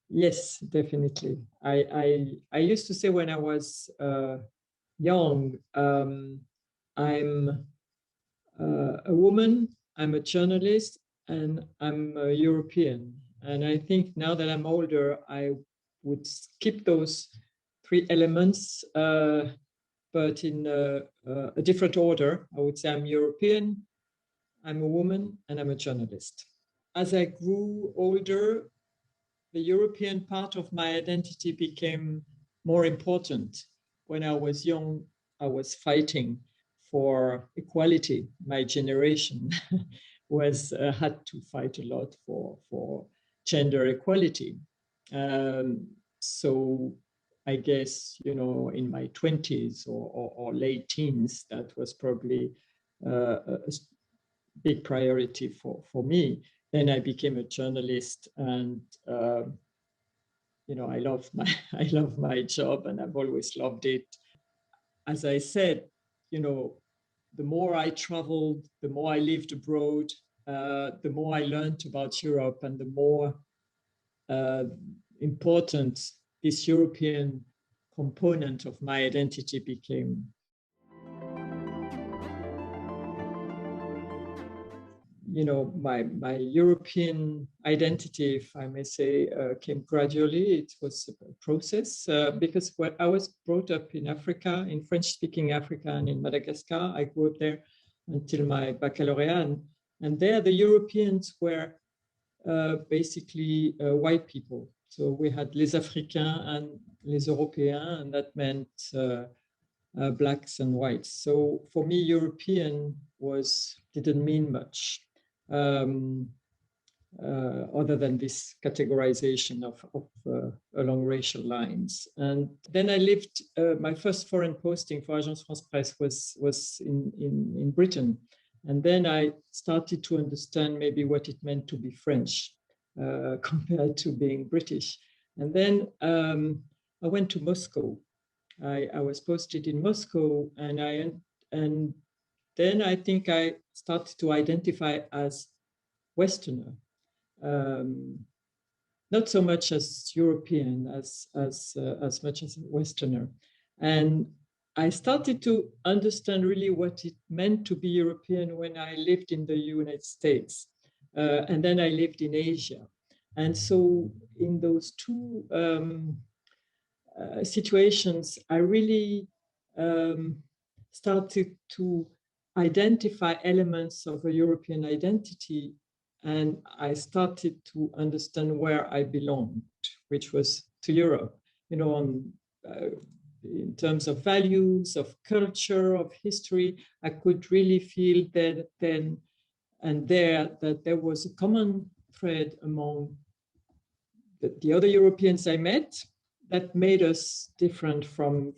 Yes, definitely. I used to say when I was young, I'm a woman, I'm a journalist, and I'm a European. And I think now that I'm older, I would skip those three elements, but in a different order. I would say I'm European, I'm a woman, and I'm a journalist. As I grew older, the European part of my identity became more important. When I was young, I was fighting for equality. My generation was had to fight a lot for gender equality. Um, so I guess, in my 20s or late teens, that was probably a big priority for me. Then I became a journalist, and I love my I love my job, and I've always loved it. As I said, the more I traveled, the more I lived abroad, the more I learned about Europe, and the more uh, important this European component of my identity became. My European identity, if I may say, came gradually. It was a process because when I was brought up in Africa, in French-speaking Africa and in Madagascar. I grew up there until my baccalaureate. And there the Europeans were basically white people. So we had les Africains and les Européens, and that meant blacks and whites. So for me, European didn't mean much. Other than this categorization of along racial lines. And then I lived, my first foreign posting for Agence France Presse was in Britain. And then I started to understand maybe what it meant to be French compared to being British. And then I went to Moscow. I was posted in Moscow, and then I think I started to identify as Westerner, not so much as European as much as Westerner. And I started to understand really what it meant to be European when I lived in the United States, and then I lived in Asia. And so in those two situations, I really started to identify elements of a European identity, and I started to understand where I belonged, which was to Europe, in terms of values, of culture, of history. I could really feel that then and there that there was a common thread among the other Europeans I met that made us different from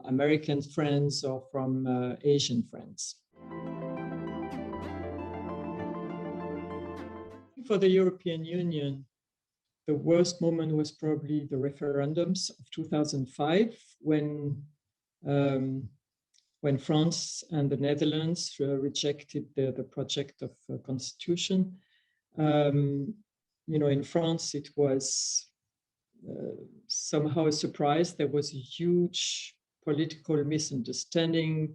American friends or from Asian friends. For the European Union, the worst moment was probably the referendums of 2005, when France and the Netherlands rejected the project of constitution. In France, it was somehow a surprise. There was a huge political misunderstanding.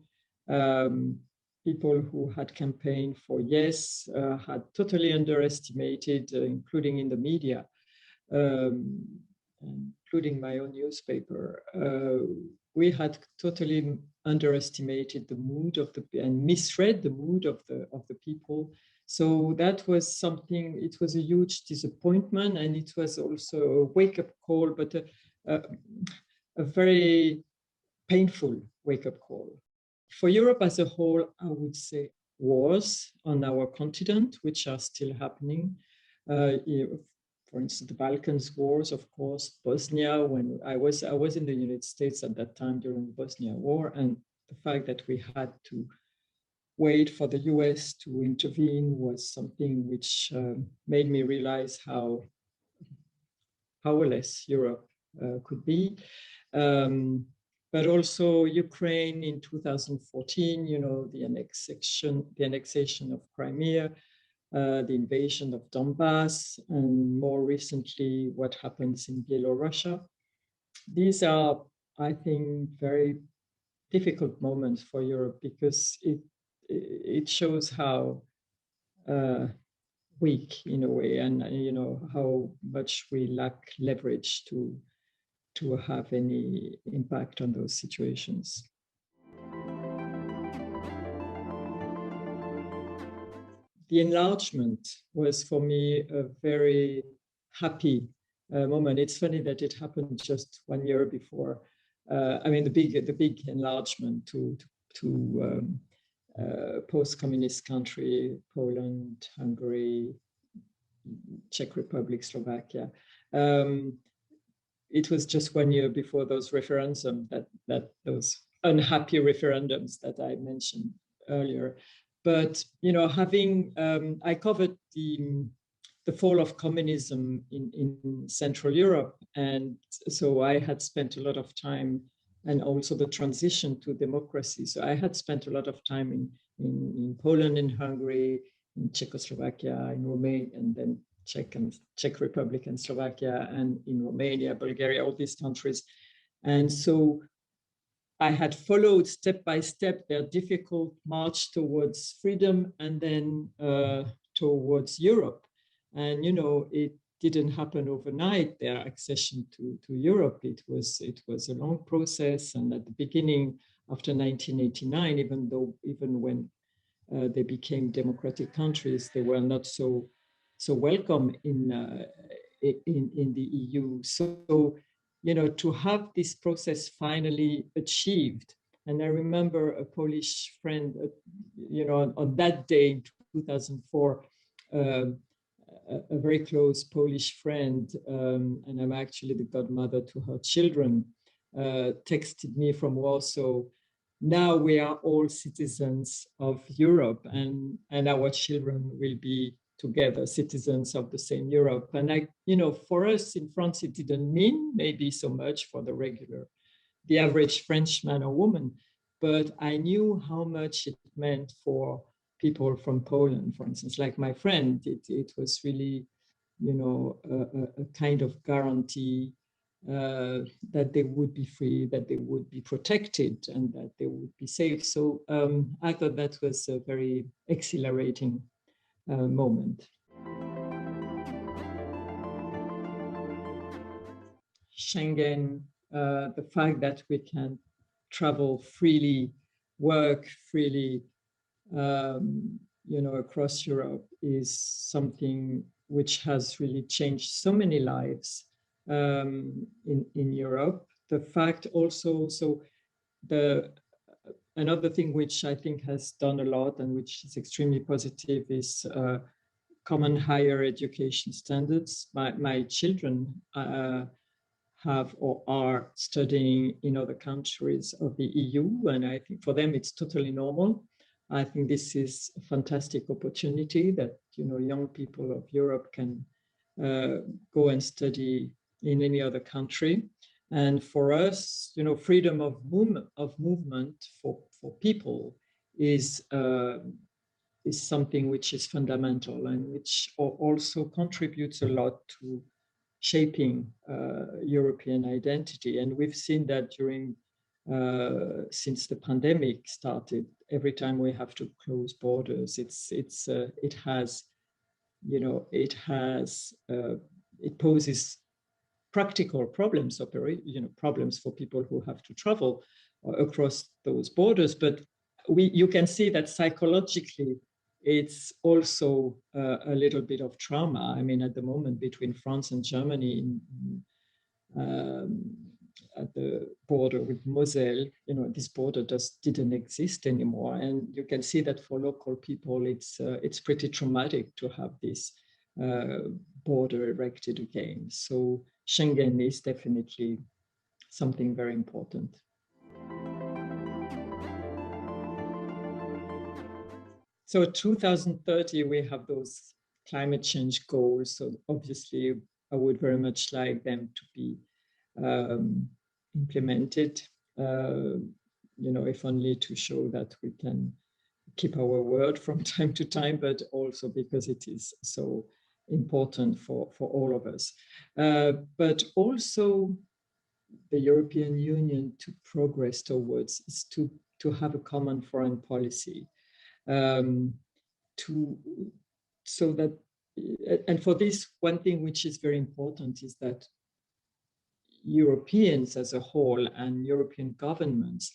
People who had campaigned for yes had totally underestimated, including in the media, including my own newspaper. We had totally underestimated the mood and misread the mood of the people. So that was something. It was a huge disappointment, and it was also a wake-up call, but a very painful wake-up call. For Europe as a whole, I would say wars on our continent, which are still happening. For instance, the Balkans wars, of course, Bosnia. When I was in the United States at that time during the Bosnia War, and the fact that we had to wait for the US to intervene was something which made me realize how powerless Europe could be. But also Ukraine in 2014, the annexation of Crimea, the invasion of Donbass, and more recently, what happens in Belarus. These are, I think, very difficult moments for Europe because it shows how weak in a way, and how much we lack leverage to have any impact on those situations. The enlargement was for me a very happy moment. It's funny that it happened just 1 year before. I mean, the big enlargement to post-communist country, Poland, Hungary, Czech Republic, Slovakia. It was just 1 year before those referendums, that those unhappy referendums that I mentioned earlier. But I covered the fall of communism in Central Europe, and so I had spent a lot of time, and also the transition to democracy. So I had spent a lot of time in Poland, in Hungary, in Czechoslovakia, in Romania, and then Czech Republic and Slovakia, and in Romania, Bulgaria, all these countries. And so I had followed step by step their difficult march towards freedom and then towards Europe. And, it didn't happen overnight, their accession to Europe. It was a long process. And at the beginning, after 1989, even when they became democratic countries, they were not so welcome in the EU. So, to have this process finally achieved. And I remember a Polish friend, on that day in 2004, a very close Polish friend, and I'm actually the godmother to her children, texted me from Warsaw. Now we are all citizens of Europe, and our children will be together citizens of the same Europe. And for us in France, it didn't mean maybe so much for the average Frenchman or woman, but I knew how much it meant for people from Poland, for instance, like my friend. It was really, a kind of guarantee that they would be free, that they would be protected, and that they would be safe. So I thought that was a very exhilarating moment. Schengen, the fact that we can travel freely, work freely, across Europe is something which has really changed so many lives in Europe. The fact also, another thing which I think has done a lot and which is extremely positive is common higher education standards. My children have or are studying in other countries of the EU, and I think for them it's totally normal. I think this is a fantastic opportunity that young people of Europe can go and study in any other country. And for us, freedom of movement for people is something which is fundamental and which also contributes a lot to shaping European identity. And we've seen that since the pandemic started. Every time we have to close borders, it poses practical problems, problems for people who have to travel across those borders. But you can see that psychologically, it's also a little bit of trauma. I mean, at the moment between France and Germany, at the border with Moselle, this border just didn't exist anymore. And you can see that for local people, it's pretty traumatic to have this border erected again. So Schengen is definitely something very important. So 2030, we have those climate change goals. So obviously, I would very much like them to be implemented, if only to show that we keep our word from time to time, but also because it is so important for all of us. But also the European Union to progress towards is to have a common foreign policy, um, to so that, and for this, one thing which is very important is that Europeans as a whole and European governments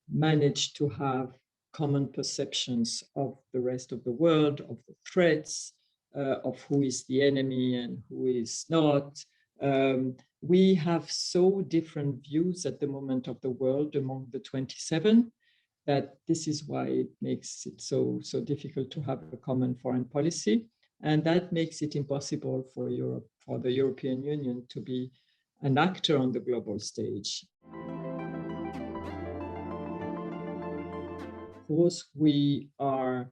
manage to have common perceptions of the rest of the world, of the threats, of who is the enemy and who is not. We have so different views at the moment of the world among the 27 that this is why it makes it so difficult to have a common foreign policy. And that makes it impossible for Europe, for the European Union to be an actor on the global stage. Of course, we are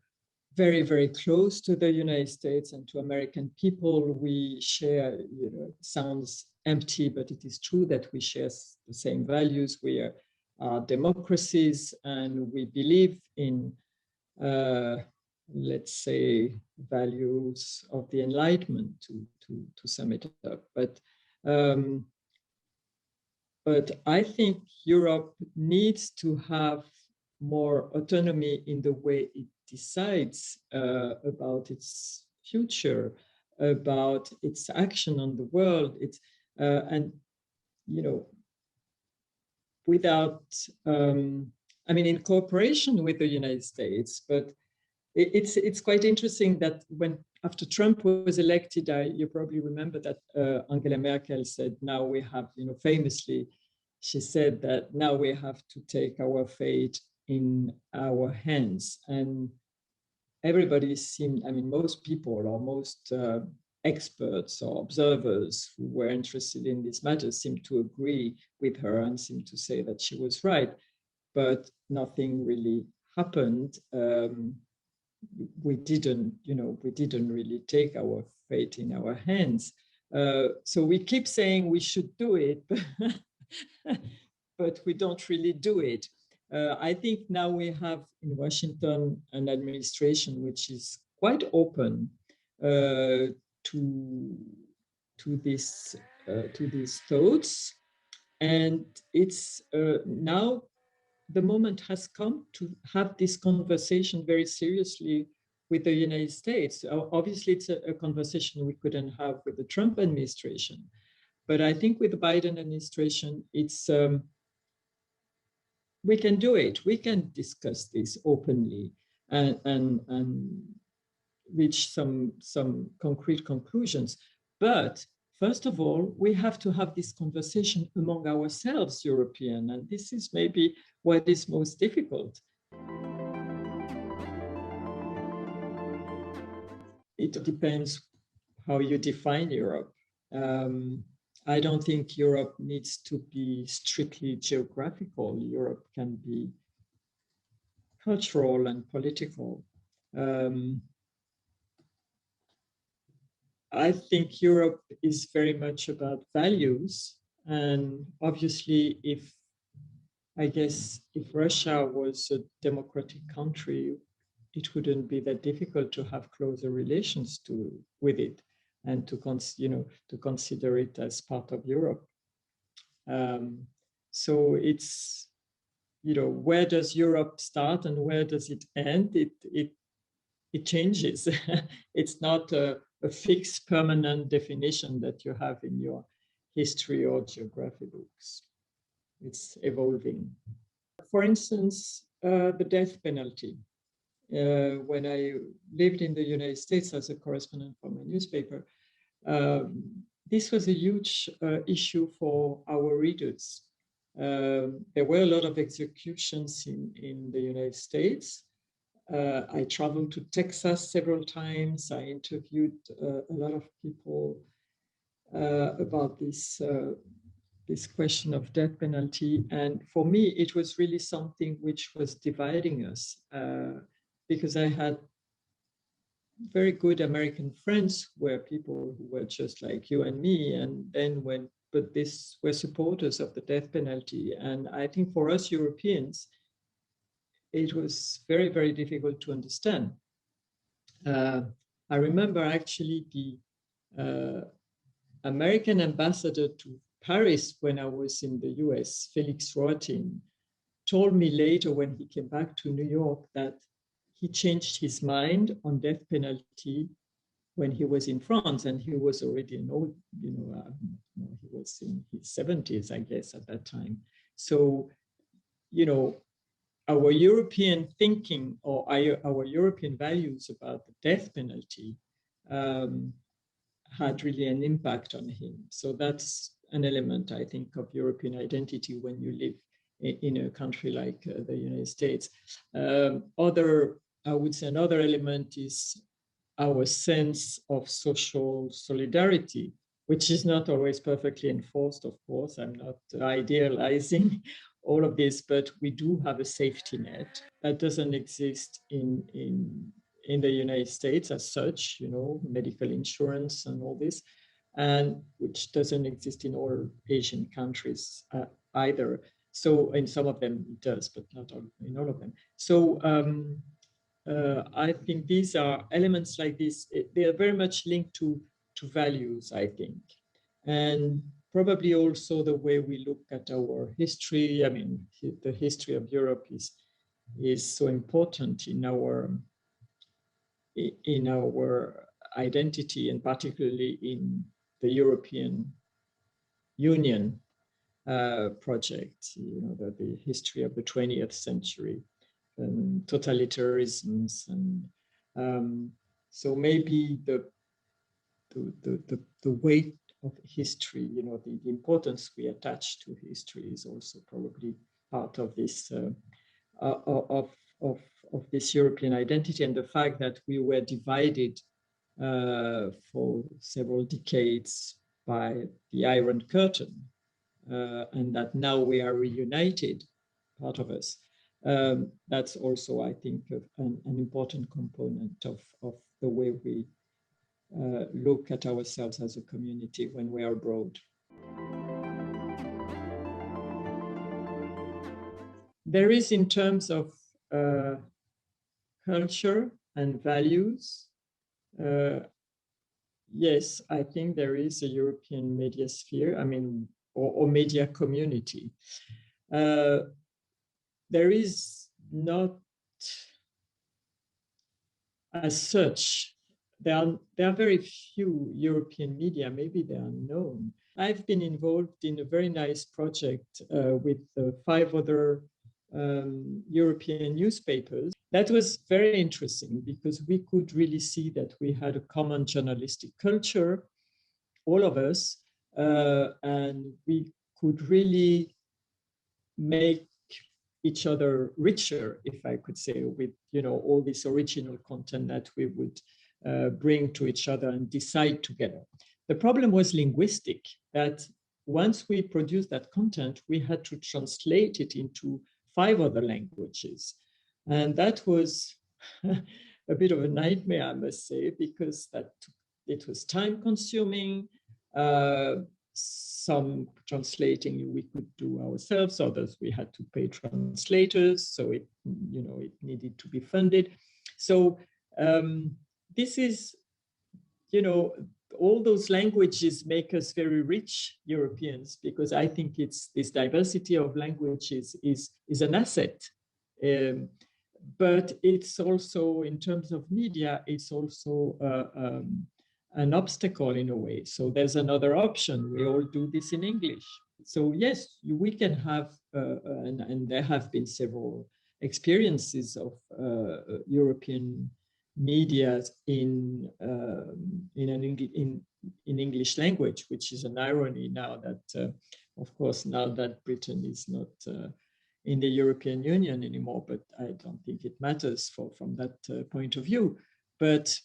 very, very close to the United States and to American people. We share, it sounds empty, but it is true that we share the same values. We are democracies, and we believe in, let's say, values of the Enlightenment, to sum it up. But I think Europe needs to have more autonomy in the way it decides about its future, about its action on the world. And without, in cooperation with the United States. But it's quite interesting that when after Trump was elected, you probably remember that Angela Merkel said, now we have, famously, she said that now we have to take our fate in our hands. And everybody seemed, most people or most experts or observers who were interested in this matter seemed to agree with her and seemed to say that she was right, but nothing really happened. We didn't really take our fate in our hands. So we keep saying we should do it, but we don't really do it. I think now we have in Washington an administration which is quite open to these thoughts, and it's now the moment has come to have this conversation very seriously with the United States. Obviously, it's a conversation we couldn't have with the Trump administration, but I think with the Biden administration, it's we can do it. We can discuss this openly and reach some concrete conclusions. But first of all, we have to have this conversation among ourselves, European, and this is maybe what is most difficult. It depends how you define Europe. I don't think Europe needs to be strictly geographical. Europe can be cultural and political. I think Europe is very much about values. And obviously, if Russia was a democratic country, it wouldn't be that difficult to have closer relations with it and to consider it as part of Europe. So it's, where does Europe start and where does it end? It changes. It's not a fixed permanent definition that you have in your history or geography books. It's evolving. For instance, the death penalty. When I lived in the United States as a correspondent for my newspaper, this was a huge issue for our readers. There were a lot of executions in the United States. I traveled to Texas several times. I interviewed a lot of people about this question of death penalty. And for me, it was really something which was dividing us because I had very good American friends who were people who were just like you and me. And then but these were supporters of the death penalty. And I think for us Europeans, it was very, very difficult to understand. I remember actually the American ambassador to Paris when I was in the US, Felix Roatin, told me later when he came back to New York that he changed his mind on death penalty when he was in France, and he was already an old, he was in his 70s, I guess, at that time. So, our European thinking or our European values about the death penalty had really an impact on him. So that's an element, I think, of European identity when you live in a country like the United States. I would say another element is our sense of social solidarity, which is not always perfectly enforced, of course. I'm not idealizing all of this, but we do have a safety net that doesn't exist in the United States as such, medical insurance and all this, and which doesn't exist in all Asian countries either. So in some of them it does, but not in all of them. So I think these are elements like this. They are very much linked to values, I think, and probably also the way we look at our history. I mean, the history of Europe is so important in our identity, and particularly in the European Union project. The history of the 20th century and totalitarianisms, and so maybe the weight of history, the importance we attach to history is also probably part of this of this European identity, and the fact that we were divided for several decades by the Iron Curtain, and that now we are reunited, part of us. That's also, I think, an important component of the way we look at ourselves as a community when we are abroad. There is, in terms of culture and values, yes, I think there is a European media sphere, or media community. There is not, as such, there are very few European media, maybe they are known. I've been involved in a very nice project with 5 other European newspapers. That was very interesting because we could really see that we had a common journalistic culture, all of us, and we could really make each other richer, if I could say, with all this original content that we would bring to each other and decide together. The problem was linguistic, that once we produced that content, we had to translate it into 5 other languages. And that was a bit of a nightmare, I must say, because it was time consuming. Some translating we could do ourselves, others we had to pay translators, so it needed to be funded. So this is, all those languages make us very rich Europeans, because I think it's this diversity of languages is an asset. But it's also, in terms of media, it's also an obstacle in a way. So there's another option. We all do this in English. So yes, we can have, and there have been several experiences of European media in English language, which is an irony now that, of course, now that Britain is not in the European Union anymore, but I don't think it matters from that point of view. But,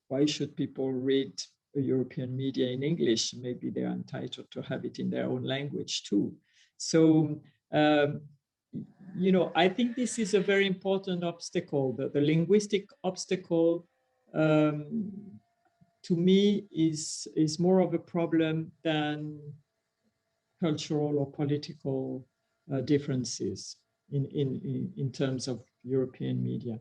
why should people read a European media in English? Maybe they're entitled to have it in their own language too. So, I think this is a very important obstacle. The linguistic obstacle, to me, is more of a problem than cultural or political differences in terms of European media.